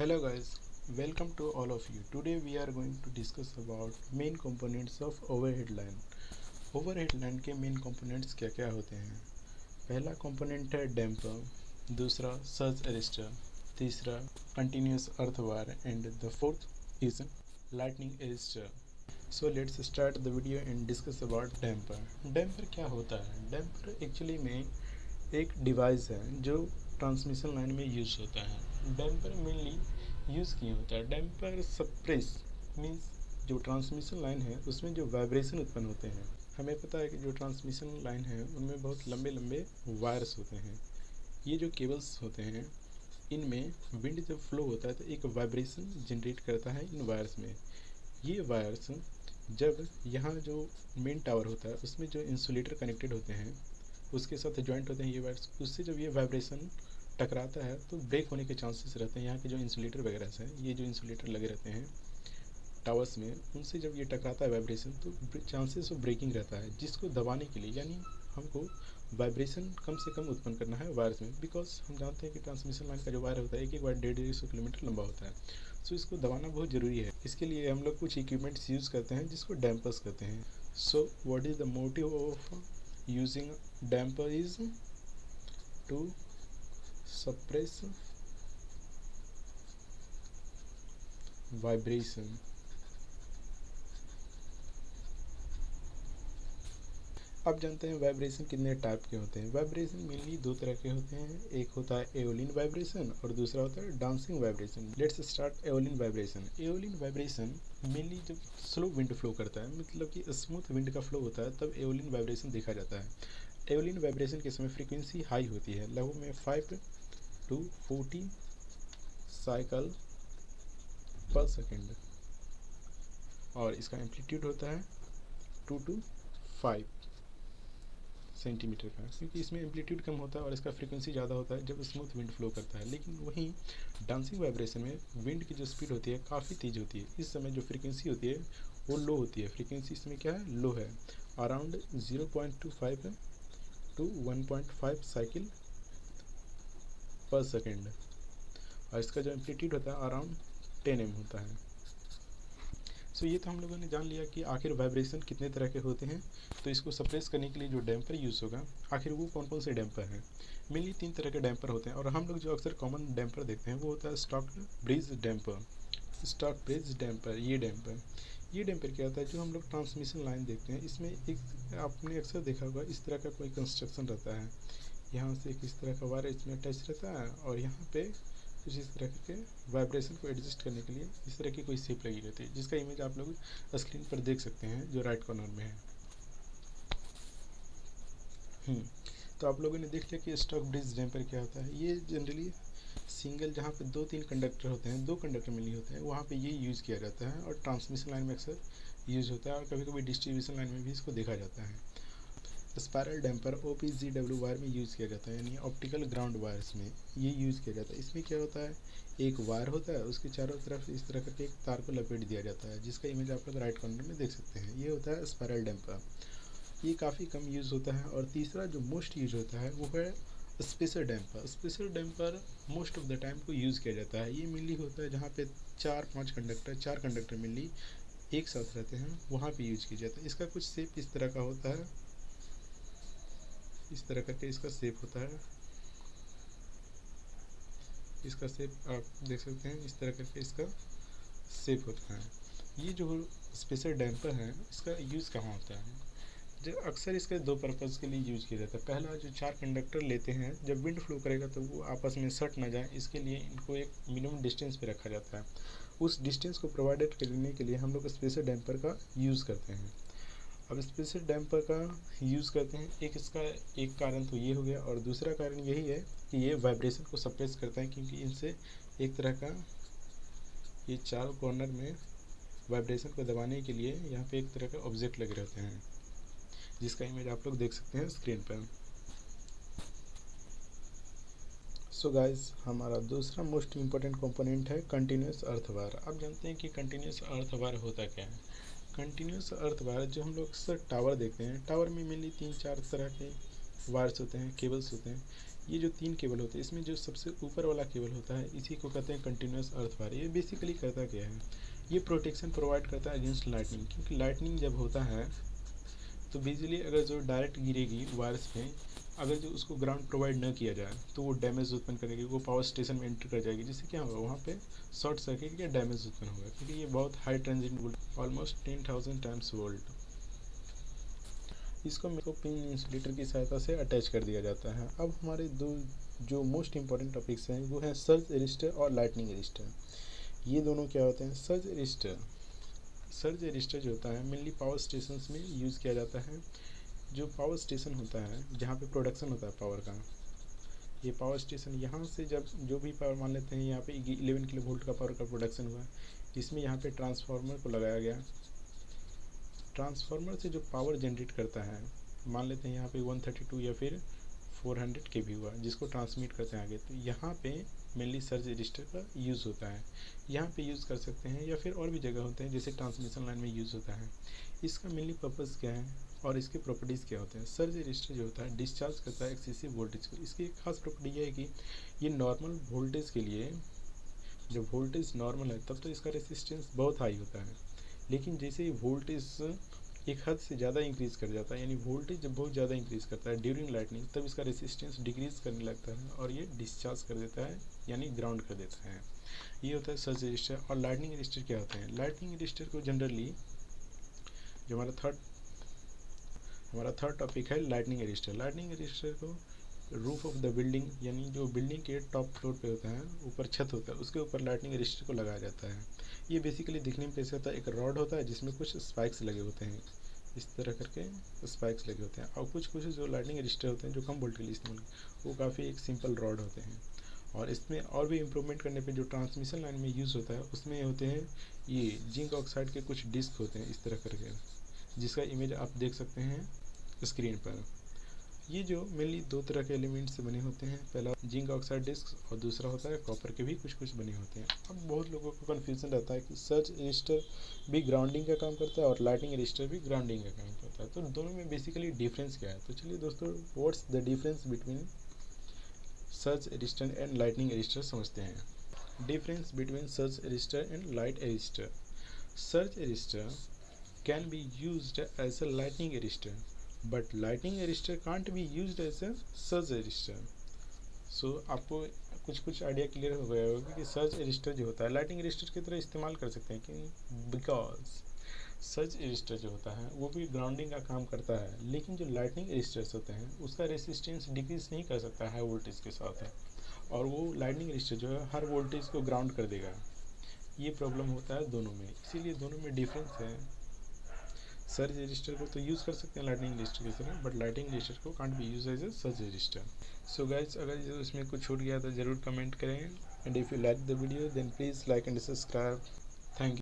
Hello guys, welcome to all of you. Today we are going to discuss about main components of overhead line. Overhead line के main components क्या क्या होते हैं? पहला component है damper, दूसरा surge arrestor, तीसरा continuous earth wire and the fourth is lightning arrestor. So let's start the video and discuss about damper. Damper क्या होता है? Damper actually में एक डिवाइस है जो ट्रांसमिशन लाइन में यूज होता है। डैम्पर मेनली यूज़ क्यों होता है? डैम्पर सप्रेस मीन्स जो ट्रांसमिशन लाइन है उसमें जो वाइब्रेशन उत्पन्न होते हैं। हमें पता है कि जो ट्रांसमिशन लाइन है उनमें बहुत लंबे लंबे वायर्स होते हैं। ये जो केबल्स होते हैं इनमें विंड जब फ्लो होता है तो एक वाइब्रेशन जनरेट करता है इन वायर्स में। ये वायर्स जब यहाँ जो मेन टावर होता है उसमें जो इंसुलेटर कनेक्टेड होते हैं उसके साथ जॉइंट होते हैं ये वायर्स, उससे जब ये वाइब्रेशन टकराता है तो ब्रेक होने के चांसेस रहते हैं। यहाँ के जो इंसुलेटर वगैरह हैं, ये जो इंसुलेटर लगे रहते हैं टावर्स में, उनसे जब ये टकराता है वाइब्रेशन तो चांसेस ऑफ ब्रेकिंग रहता है, जिसको दबाने के लिए यानी हमको वाइब्रेशन कम से कम उत्पन्न करना है वायर्स में। बिकॉज हम जानते हैं कि ट्रांसमिशन लाइन का जो वायर होता है एक वायर 150 किलोमीटर लंबा होता है। सो इसको दबाना बहुत ज़रूरी है। इसके लिए हम लोग कुछ इक्विपमेंट्स यूज़ करते हैं जिसको डैम्पर्स कहते हैं। So what is the motive of using damper is to suppress vibration. अब जानते हैं वाइब्रेशन कितने टाइप के होते हैं। वाइब्रेशन मेनली दो तरह के होते हैं, एक होता है एओलिन वाइब्रेशन और दूसरा होता है dancing vibration. Let's start aeolian vibration. Aeolian vibration mainly जब स्लो विंड फ्लो करता है, मतलब कि स्मूथ विंड का फ्लो होता है, तब एओलिन वाइब्रेशन देखा जाता है। एओलिन वाइब्रेशन के समय फ्रीक्वेंसी हाई होती है, लगभग में 5 to 40 साइकिल पर सेकेंड, और इसका एम्पलीट्यूड होता है 2 to 5 सेंटीमीटर का, क्योंकि इसमें एम्पलीट्यूड कम होता है और इसका फ्रीक्वेंसी ज़्यादा होता है जब स्मूथ विंड फ्लो करता है। लेकिन वहीं डांसिंग वाइब्रेशन में विंड की जो स्पीड होती है काफ़ी तेज़ होती है। इस समय जो फ्रीक्वेंसी होती है वो लो होती है। फ्रीक्वेंसी इसमें क्या है? लो है, अराउंड 0.25 to 1.5 साइकिल पर सेकेंड, और इसका जो एम्पलीट्यूड होता है अराउंड 10 m होता है। सो ये तो हम लोगों ने जान लिया कि आखिर वाइब्रेशन कितने तरह के होते हैं। तो इसको सप्रेस करने के लिए जो डैम्पर यूज़ होगा, आखिर वो कौन कौन से डैम्पर हैं? मेनली 3 तरह के डैम्पर होते हैं, और हम लोग जो अक्सर कॉमन डैम्पर देखते हैं वो होता है stock bridge damper. Stock bridge damper, ये डैम्पर क्या होता है? जो हम लोग ट्रांसमिशन लाइन देखते हैं इसमें एक आपने अक्सर देखा होगा इस तरह का कोई कंस्ट्रक्शन रहता है। यहाँ से किस तरह का वायर इसमें अटैच रहता है और यहाँ पे कुछ इस तरह के वाइब्रेशन को एडजस्ट करने के लिए इस तरह की कोई शेप लगी रहती है, जिसका इमेज आप लोग स्क्रीन पर देख सकते हैं जो राइट कॉर्नर में है। तो आप लोगों ने देख लिया कि स्टॉक ब्रिज डैम्पर क्या होता है। ये जनरली सिंगल, जहाँ पे 2-3 कंडक्टर होते हैं, 2 कंडक्टर मिली होते हैं, वहाँ पे ये यूज़ किया जाता है, और ट्रांसमिशन लाइन में अक्सर यूज़ होता है, और कभी कभी डिस्ट्रीब्यूशन लाइन में भी इसको देखा जाता है। स्पायरल डैम्पर OPGW वायर में यूज़ किया जाता है, यानी ऑप्टिकल ग्राउंड वायर्स में ये यूज़ किया जाता है। इसमें क्या होता है? एक वायर होता है, उसके चारों तरफ इस तरह करके एक तार को लपेट दिया जाता है, जिसका इमेज आप लोग राइट कॉर्नर में देख सकते हैं। ये होता है स्पायरल डैम्पर। ये काफ़ी कम यूज़ होता है। और तीसरा जो मोस्ट यूज होता है वो है spacer damper. Spacer damper most of the time को यूज़ किया जाता है। ये मेनली होता है जहाँ पे 4-5 कंडक्टर, 4 कंडक्टर मेनली एक साथ रहते हैं, वहाँ पे यूज किया जाता है। इसका कुछ शेप इस तरह का होता है, इस तरह करके इसका शेप होता है। इसका शेप आप देख सकते हैं, इस तरह करके इसका शेप होता है। ये जो स्पेशल डैम्पर है इसका यूज़ कहाँ होता है? जो अक्सर इसके 2 पर्पज़ के लिए यूज़ किया जाता है। पहला, जो 4 कंडक्टर लेते हैं, जब विंड फ्लो करेगा तो वो आपस में सट ना जाए, इसके लिए इनको एक मिनिमम डिस्टेंस पे रखा जाता है। उस डिस्टेंस को प्रोवाइडेड करने के लिए हम लोग स्पेशल डैम्पर का यूज़ करते हैं। अब स्पेशल डैम्पर का यूज़ करते हैं, इसका एक कारण तो ये हो गया, और दूसरा कारण यही है कि ये वाइब्रेशन को सप्रेस करता है, क्योंकि इनसे एक तरह का ये चारों कॉर्नर में वाइब्रेशन को दबाने के लिए यहाँ पे एक तरह का ऑब्जेक्ट लगे रहते हैं, जिसका इमेज आप लोग देख सकते हैं स्क्रीन पर। सो गाइस, हमारा दूसरा मोस्ट इम्पोर्टेंट कंपोनेंट है कंटिन्यूस अर्थ वायर। अब जानते हैं कि कंटिन्यूस अर्थ वायर होता क्या है। कंटिन्यूस अर्थ वायर जो हम लोग अक्सर टावर देखते हैं, टावर में मेनली 3-4 तरह के वायर्स होते हैं, केबल्स होते हैं। ये जो 3 केबल होते हैं इसमें जो सबसे ऊपर वाला केबल होता है इसी को कहते हैं कंटिन्यूस अर्थ वायर। ये बेसिकली करता क्या है, ये प्रोटेक्शन प्रोवाइड करता है अगेंस्ट लाइटनिंग, क्योंकि लाइटनिंग जब होता है तो बिजली अगर जो डायरेक्ट गिरेगी वायर्स पे, अगर जो उसको ग्राउंड प्रोवाइड न किया जाए तो वो डैमेज उत्पन्न करेगी, वो पावर स्टेशन में एंटर कर जाएगी, जिससे क्या होगा वहाँ पे शॉर्ट सर्किट या डैमेज उत्पन्न होगा, क्योंकि ये बहुत high transit volt almost 10,000 times volt. इसको मेरे को पिन इंसुलेटर की सहायता से अटैच कर दिया जाता है। अब हमारे दो जो मोस्ट इंपॉर्टेंट टॉपिक्स हैं वो है सर्ज रजिस्टर और लाइटनिंग रजिस्टर। ये दोनों क्या होते हैं? सर्ज रजिस्टर जो होता है मेनली पावर स्टेशन में यूज़ किया जाता है। जो पावर स्टेशन होता है जहाँ पे प्रोडक्शन होता है पावर का, ये पावर स्टेशन यहाँ से जब जो भी पावर मान लेते हैं यहाँ पे 11 किलो वोल्ट का पावर का प्रोडक्शन हुआ, इसमें यहाँ पे ट्रांसफार्मर को लगाया गया। ट्रांसफार्मर से जो पावर जनरेट करता है, मान लेते हैं यहाँ पे 132 या फिर 400 के भी हुआ, जिसको ट्रांसमिट करते हैं आगे, तो यहाँ पे मेनली सर्ज रजिस्टर का यूज़ होता है। यहाँ पे यूज़ कर सकते हैं या फिर और भी जगह होते हैं जैसे ट्रांसमिशन लाइन में यूज़ होता है। इसका मेनली पर्पज़ क्या है और इसके प्रॉपर्टीज़ क्या होते हैं? सर्ज रजिस्टर जो होता है डिस्चार्ज करता है एक्सेसिव वोल्टेज को। इसकी एक खास प्रॉपर्टी यह है कि ये नॉर्मल वोल्टेज के लिए, जब वोल्टेज नॉर्मल है तब तो इसका रेसिस्टेंस बहुत हाई होता है, लेकिन जैसे ही वोल्टेज एक हद से ज़्यादा इंक्रीज़ कर जाता है, यानी वोल्टेज जब बहुत ज़्यादा इंक्रीज़ करता है ड्यूरिंग लाइटनिंग, तब इसका रेसिस्टेंस डिक्रीज़ करने लगता है और ये डिस्चार्ज कर देता है, यानी ग्राउंड कर देता है। ये होता है सर्ज रजिस्टर। और लाइटनिंग रजिस्टर क्या होते हैं? लाइटनिंग रजिस्टर को जनरली, जो हमारा थर्ड टॉपिक है लाइटनिंग रजिस्टर। लाइटनिंग रजिस्टर को रूफ ऑफ द बिल्डिंग, यानी जो बिल्डिंग के टॉप फ्लोर पे होता है, ऊपर छत होता है, उसके ऊपर लाइटनिंग रजिस्टर को लगाया जाता है। ये बेसिकली दिखने में कैसे होता है? एक रॉड होता है जिसमें कुछ स्पाइक्स लगे होते हैं, इस तरह करके स्पाइक्स लगे होते हैं। और कुछ जो लाइटनिंग रजिस्टर होते हैं जो कम वोल्ट के लिए इस्तेमाल, वो काफ़ी एक सिंपल रॉड होते हैं। और इसमें और भी इम्प्रूवमेंट करने पे जो ट्रांसमिशन लाइन में यूज़ होता है उसमें होते हैं ये जिंक ऑक्साइड के कुछ डिस्क होते हैं इस तरह करके, जिसका इमेज आप देख सकते हैं स्क्रीन पर। ये जो मेनली दो तरह के एलिमेंट से बने होते हैं, पहला जिंक ऑक्साइड डिस्क और दूसरा होता है कॉपर के भी कुछ बने होते हैं। अब बहुत लोगों को कन्फ्यूजन रहता है कि सर्ज रजिस्टर भी ग्राउंडिंग का काम करता है और लाइटनिंग रजिस्टर भी ग्राउंडिंग का काम करता है, तो दोनों में बेसिकली डिफरेंस क्या है? तो चलिए दोस्तों, what's the difference between surge resistor and lightning resistor समझते हैं। Difference between surge resistor and light resistor. Surge resistor can be used as a lightning resistor, but lightning resistor can't be used as a surge resistor। सो आपको कुछ idea clear हो गया होगा कि surge register जो होता है लाइटनिंग रजिस्टर की तरह इस्तेमाल कर सकते हैं, कि बिकॉज सर्ज रजिस्टर जो होता है वो भी ग्राउंडिंग का काम करता है, लेकिन जो लाइटनिंग रजिस्टर्स होते हैं उसका रेसिस्टेंस डिक्रीज नहीं कर सकता है वोल्टेज के साथ है, और वो लाइटनिंग रजिस्टर जो है हर वोल्टेज को ग्राउंड कर देगा। ये प्रॉब्लम होता है दोनों में, इसीलिए दोनों में डिफरेंस है। सर्ज रजिस्टर को तो यूज़ कर सकते हैं लाइटनिंग रजिस्टर की तरह, बट लाइटनिंग रजिस्टर को can't be use as a surge resistor. So guys, अगर इसमें कुछ छूट गया तो ज़रूर कमेंट करें, and if you like the video then please like and subscribe. Thank you.